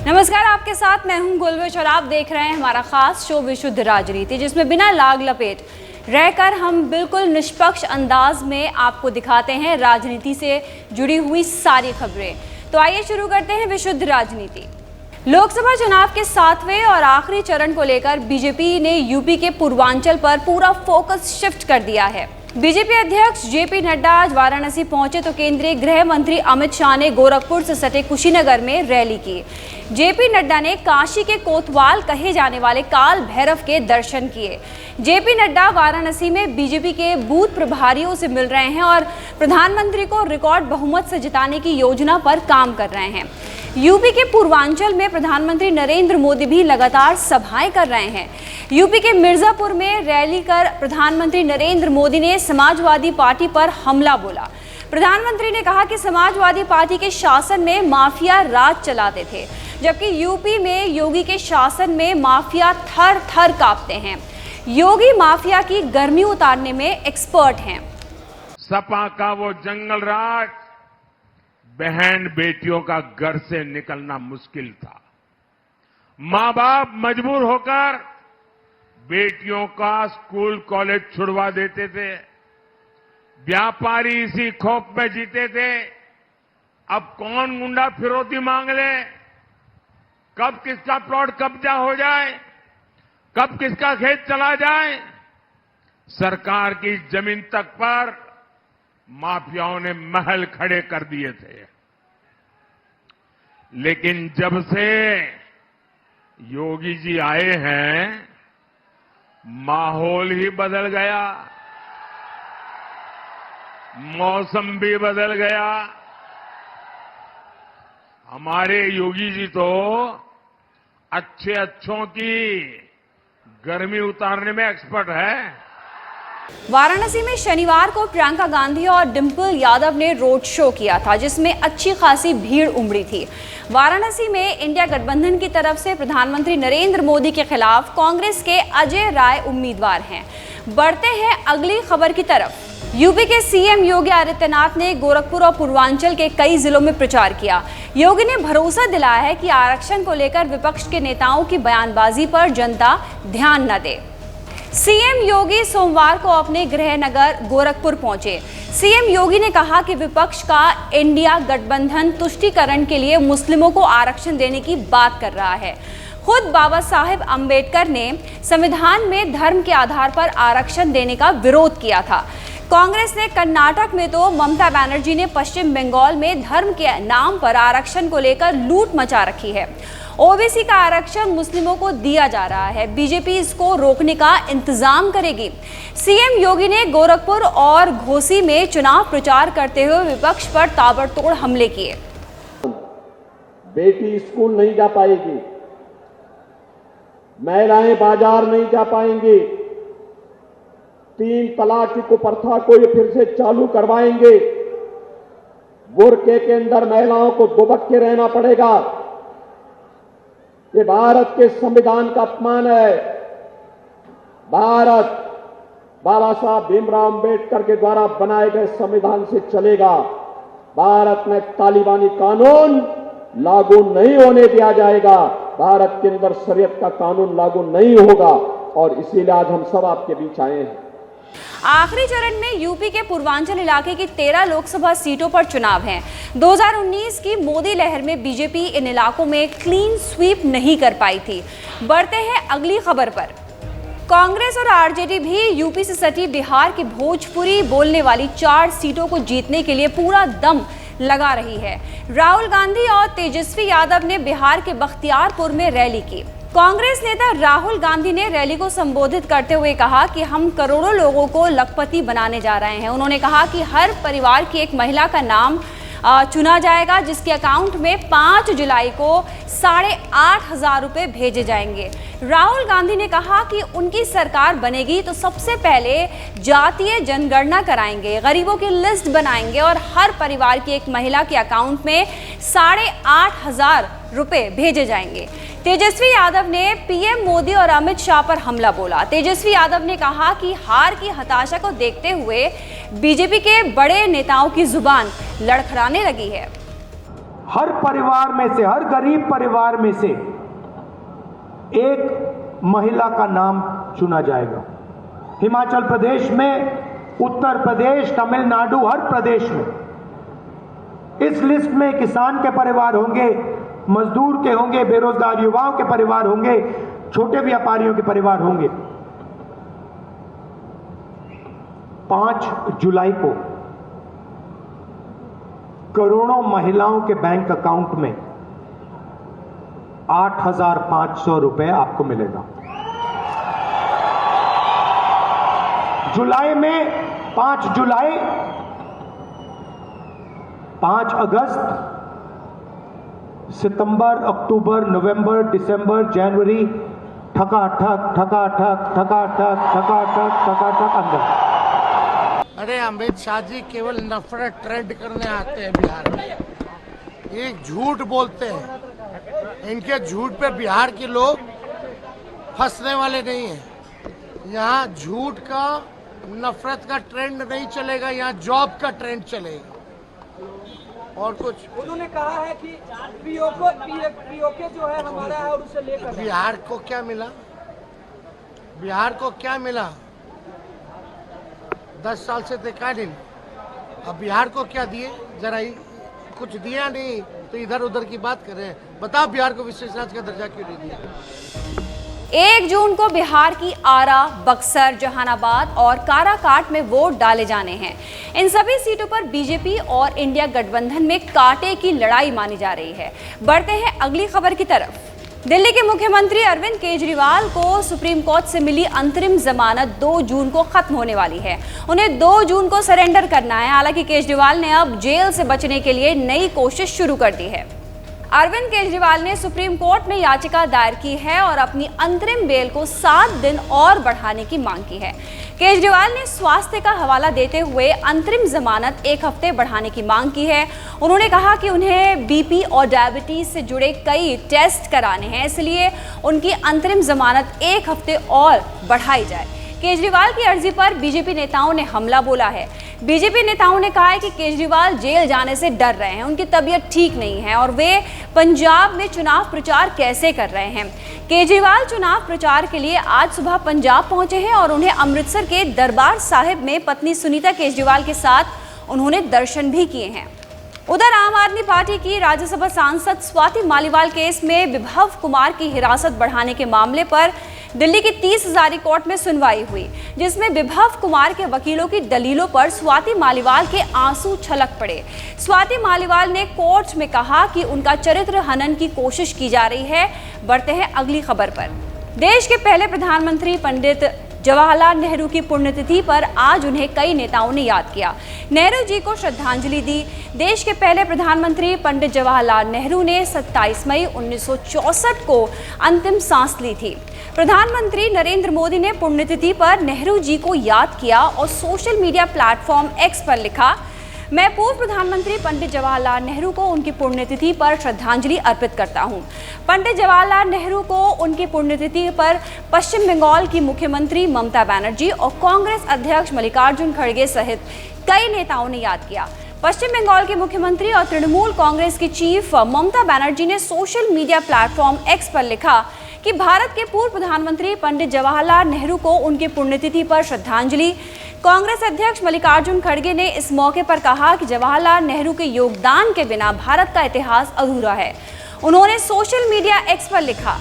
नमस्कार, आपके साथ मैं हूं गुलविश और आप देख रहे हैं हमारा खास शो विशुद्ध राजनीति, जिसमें बिना लाग लपेट रहकर हम बिल्कुल निष्पक्ष अंदाज में आपको दिखाते हैं राजनीति से जुड़ी हुई सारी खबरें। तो आइए शुरू करते हैं विशुद्ध राजनीति। लोकसभा चुनाव के 7वें और आखिरी चरण को लेकर बीजेपी ने यूपी के पूर्वांचल पर पूरा फोकस शिफ्ट कर दिया है। बीजेपी अध्यक्ष जेपी नड्डा आज वाराणसी पहुंचे तो केंद्रीय गृह मंत्री अमित शाह ने गोरखपुर से सटे कुशीनगर में रैली की। जेपी नड्डा ने काशी के कोतवाल कहे जाने वाले काल भैरव के दर्शन किए। जेपी नड्डा वाराणसी में बीजेपी के बूथ प्रभारियों से मिल रहे हैं और प्रधानमंत्री को रिकॉर्ड बहुमत से जिताने की योजना पर काम कर रहे हैं। यूपी के पूर्वांचल में प्रधानमंत्री नरेंद्र मोदी भी लगातार सभाएं कर रहे हैं। यूपी के मिर्जापुर में रैली कर प्रधानमंत्री नरेंद्र मोदी ने समाजवादी पार्टी पर हमला बोला। प्रधानमंत्री ने कहा कि समाजवादी पार्टी के शासन में माफिया राज चलाते थे, जबकि यूपी में योगी के शासन में माफिया थर थर कांपते हैं। योगी माफिया की गर्मी उतारने में एक्सपर्ट हैं। सपा का वो जंगल राज, बहन बेटियों का घर से निकलना मुश्किल था। मां बाप मजबूर होकर बेटियों का स्कूल कॉलेज छुड़वा देते थे। व्यापारी इसी खौफ में जीते थे, अब कौन गुंडा फिरौती मांग ले, कब किसका प्लॉट कब्जा हो जाए, कब किसका खेत चला जाए। सरकार की जमीन तक पर माफियाओं ने महल खड़े कर दिए थे। लेकिन जब से योगी जी आए हैं, माहौल ही बदल गया, मौसम भी बदल गया। हमारे योगी जी तो अच्छों की गर्मी उतारने में एक्सपर्ट है। वाराणसी में शनिवार को प्रियंका गांधी और डिंपल यादव ने रोड शो किया था, जिसमें अच्छी खासी भीड़ उमड़ी थी। वाराणसी में इंडिया गठबंधन की तरफ से प्रधानमंत्री नरेंद्र मोदी के खिलाफ कांग्रेस के अजय राय उम्मीदवार हैं। बढ़ते हैं अगली खबर की तरफ। यूपी के सीएम योगी आदित्यनाथ ने गोरखपुर और पूर्वांचल के कई जिलों में प्रचार किया। योगी ने भरोसा दिलाया है कि आरक्षण को लेकर विपक्ष के नेताओं की बयानबाजी पर जनता ध्यान न दे। सीएम योगी सोमवार को अपने गृह नगर गोरखपुर पहुंचे। सीएम योगी ने कहा कि विपक्ष का इंडिया गठबंधन तुष्टीकरण के लिए मुस्लिमों को आरक्षण देने की बात कर रहा है। खुद बाबा साहेब अंबेडकर ने संविधान में धर्म के आधार पर आरक्षण देने का विरोध किया था। कांग्रेस ने कर्नाटक में तो ममता बनर्जी ने पश्चिम बंगाल में धर्म के नाम पर आरक्षण को लेकर लूट मचा रखी है। ओबीसी का आरक्षण मुस्लिमों को दिया जा रहा है। बीजेपी इसको रोकने का इंतजाम करेगी। सीएम योगी ने गोरखपुर और घोसी में चुनाव प्रचार करते हुए विपक्ष पर ताबड़तोड़ हमले किए। बेटी स्कूल नहीं जा पाएगी, महिलाएं बाजार नहीं जा पाएंगी, 3 तलाक की कुप्रथा को ये फिर से चालू करवाएंगे, बुर्के के अंदर महिलाओं को दुबक के रहना पड़ेगा। ये भारत के संविधान का अपमान है। भारत बाबा साहब भीमराव अंबेडकर के द्वारा बनाए गए संविधान से चलेगा। भारत में तालिबानी कानून लागू नहीं होने दिया जाएगा। भारत के अंदर शरीयत का कानून लागू नहीं होगा और इसीलिए आज हम सब आपके बीच आए हैं। आखिरी चरण में यूपी के पूर्वांचल इलाके की 13 लोकसभा सीटों पर चुनाव हैं। 2019 की मोदी लहर में बीजेपी इन इलाकों में क्लीन स्वीप नहीं कर पाई थी। बढ़ते हैं अगली खबर पर। कांग्रेस और आरजेडी भी यूपी से सटी बिहार की भोजपुरी बोलने वाली 4 सीटों को जीतने के लिए पूरा दम लगा रही है। राहुल गांधी और तेजस्वी यादव ने बिहार के बख्तियारपुर में रैली की। कांग्रेस नेता राहुल गांधी ने रैली को संबोधित करते हुए कहा कि हम करोड़ों लोगों को लखपति बनाने जा रहे हैं। उन्होंने कहा कि हर परिवार की एक महिला का नाम चुना जाएगा, जिसके अकाउंट में 5 जुलाई को 8,500 रुपए भेजे जाएंगे। राहुल गांधी ने कहा कि उनकी सरकार बनेगी तो सबसे पहले जातीय जनगणना कराएंगे, गरीबों की लिस्ट बनाएंगे और हर परिवार की एक महिला के अकाउंट में 8,500 रुपए भेजे जाएंगे। तेजस्वी यादव ने पीएम मोदी और अमित शाह पर हमला बोला। तेजस्वी यादव ने कहा कि हार की हताशा को देखते हुए बीजेपी के बड़े नेताओं की जुबान लड़खड़ाने लगी है। हर परिवार में से, हर गरीब परिवार में से एक महिला का नाम चुना जाएगा। हिमाचल प्रदेश में, उत्तर प्रदेश, तमिलनाडु, हर प्रदेश में इस लिस्ट में किसान के परिवार होंगे, मजदूर के होंगे, बेरोजगार युवाओं के परिवार होंगे, छोटे व्यापारियों के परिवार होंगे। 5 जुलाई को करोड़ों महिलाओं के बैंक अकाउंट में 8,500 रुपए आपको मिलेगा। जुलाई में 5 जुलाई, 5 अगस्त, सितंबर, अक्टूबर, नवंबर, दिसंबर, जनवरी, ठकाठक ठकाठक ठकाठक ठकाठक ठकाठक अंदर। अरे अमित शाह जी केवल नफरत ट्रेंड करने आते हैं बिहार में, एक झूठ बोलते हैं। इनके झूठ पे बिहार के लोग फंसने वाले नहीं हैं। यहाँ झूठ का, नफरत का ट्रेंड नहीं चलेगा, यहाँ जॉब का ट्रेंड चलेगा। और कुछ उन्होंने कहा है कि पीओके जो है हमारा है और उसे लेकर बिहार को क्या मिला? बिहार को क्या मिला? 10 साल से देखा नहीं। अब बिहार को क्या दिए? जरा कुछ दिया नहीं तो इधर उधर की बात कर रहे हैं। बताओ बिहार को विशेष राज्य का दर्जा क्यों नहीं दिया? 1 जून को बिहार की आरा, बक्सर, जहानाबाद और काराकाट में वोट डाले जाने हैं। इन सभी सीटों पर बीजेपी और इंडिया गठबंधन में कांटे की लड़ाई मानी जा रही है। बढ़ते हैं अगली खबर की तरफ। दिल्ली के मुख्यमंत्री अरविंद केजरीवाल को सुप्रीम कोर्ट से मिली अंतरिम जमानत 2 जून को खत्म होने वाली है। उन्हें 2 जून को सरेंडर करना है। हालांकि केजरीवाल ने अब जेल से बचने के लिए नई कोशिश शुरू कर दी है। अरविंद केजरीवाल ने सुप्रीम कोर्ट में याचिका दायर की है और अपनी अंतरिम बेल को 7 दिन और बढ़ाने की मांग की है। केजरीवाल ने स्वास्थ्य का हवाला देते हुए अंतरिम जमानत 1 हफ्ते बढ़ाने की मांग की है। उन्होंने कहा कि उन्हें बीपी और डायबिटीज से जुड़े कई टेस्ट कराने हैं, इसलिए उनकी अंतरिम जमानत 1 हफ्ते और बढ़ाई जाए। केजरीवाल की अर्जी पर बीजेपी नेताओं ने हमला बोला है। बीजेपी नेताओं ने कहा है कि केजरीवाल जेल जाने से डर रहे हैं, उनकी तबीयत ठीक नहीं है और वे पंजाब में चुनाव प्रचार कैसे कर रहे हैं। केजरीवाल चुनाव प्रचार के लिए आज सुबह पंजाब पहुंचे हैं और उन्हें अमृतसर के दरबार साहिब में पत्नी सुनीता केजरीवाल के साथ उन्होंने दर्शन भी किए हैं। उधर आम आदमी पार्टी की राज्यसभा सांसद स्वाति मालीवाल केस में विभव कुमार की हिरासत बढ़ाने के मामले पर दिल्ली की 30 हजारी कोर्ट में सुनवाई हुई, जिसमें विभव कुमार के वकीलों की दलीलों पर स्वाति मालीवाल के आंसू छलक पड़े। स्वाति मालीवाल ने कोर्ट में कहा कि उनका चरित्र हनन की कोशिश की जा रही है। बढ़ते हैं अगली खबर पर। देश के पहले प्रधानमंत्री पंडित जवाहरलाल नेहरू की पुण्यतिथि पर आज उन्हें कई नेताओं ने याद किया। नेहरू जी को श्रद्धांजलि दी। देश के पहले प्रधानमंत्री पंडित जवाहरलाल नेहरू ने 27 मई 1964 को अंतिम सांस ली थी। प्रधानमंत्री नरेंद्र मोदी ने पुण्यतिथि पर नेहरू जी को याद किया और सोशल मीडिया प्लेटफॉर्म एक्स पर लिखा, मैं पूर्व प्रधानमंत्री पंडित जवाहरलाल नेहरू को उनकी पुण्यतिथि पर श्रद्धांजलि अर्पित करता हूं। पंडित जवाहरलाल नेहरू को उनकी पुण्यतिथि पर पश्चिम बंगाल की मुख्यमंत्री ममता बनर्जी और कांग्रेस अध्यक्ष मल्लिकार्जुन खड़गे सहित कई नेताओं ने याद किया। पश्चिम बंगाल के मुख्यमंत्री और तृणमूल कांग्रेस की चीफ ममता बनर्जी ने सोशल मीडिया प्लेटफॉर्म एक्स पर लिखा कि भारत के पूर्व प्रधानमंत्री पंडित जवाहरलाल नेहरू को उनकी पुण्यतिथि पर श्रद्धांजलि। कांग्रेस अध्यक्ष मल्लिकार्जुन खड़गे ने इस मौके पर कहा कि जवाहरलाल नेहरू के योगदान के बिना भारत का इतिहास अधूरा है। उन्होंने सोशल मीडिया एक्स पर लिखा,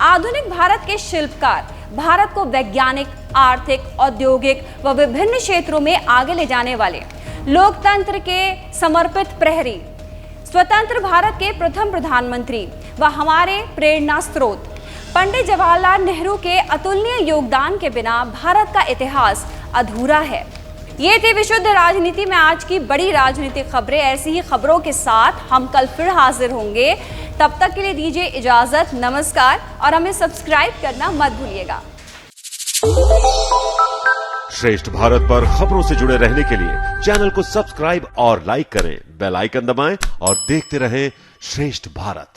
आधुनिक भारत के शिल्पकार, भारत को वैज्ञानिक, आर्थिक, औद्योगिक व विभिन्न क्षेत्रों में आगे ले जाने वाले, लोकतंत्र के समर्पित प्रहरी, स्वतंत्र भारत के प्रथम प्रधानमंत्री व हमारे प्रेरणा स्रोत। पंडित जवाहरलाल नेहरू के अतुलनीय योगदान के बिना भारत का इतिहास अधूरा है। ये थी विशुद्ध राजनीति में आज की बड़ी राजनीतिक खबरें। ऐसी ही खबरों के साथ हम कल फिर हाजिर होंगे। तब तक के लिए दीजिए इजाजत। नमस्कार और हमें सब्सक्राइब करना मत भूलिएगा। श्रेष्ठ भारत पर खबरों से जुड़े रहने के लिए चैनल को सब्सक्राइब और लाइक करें, बेल आइकन दबाएं और देखते रहें श्रेष्ठ भारत।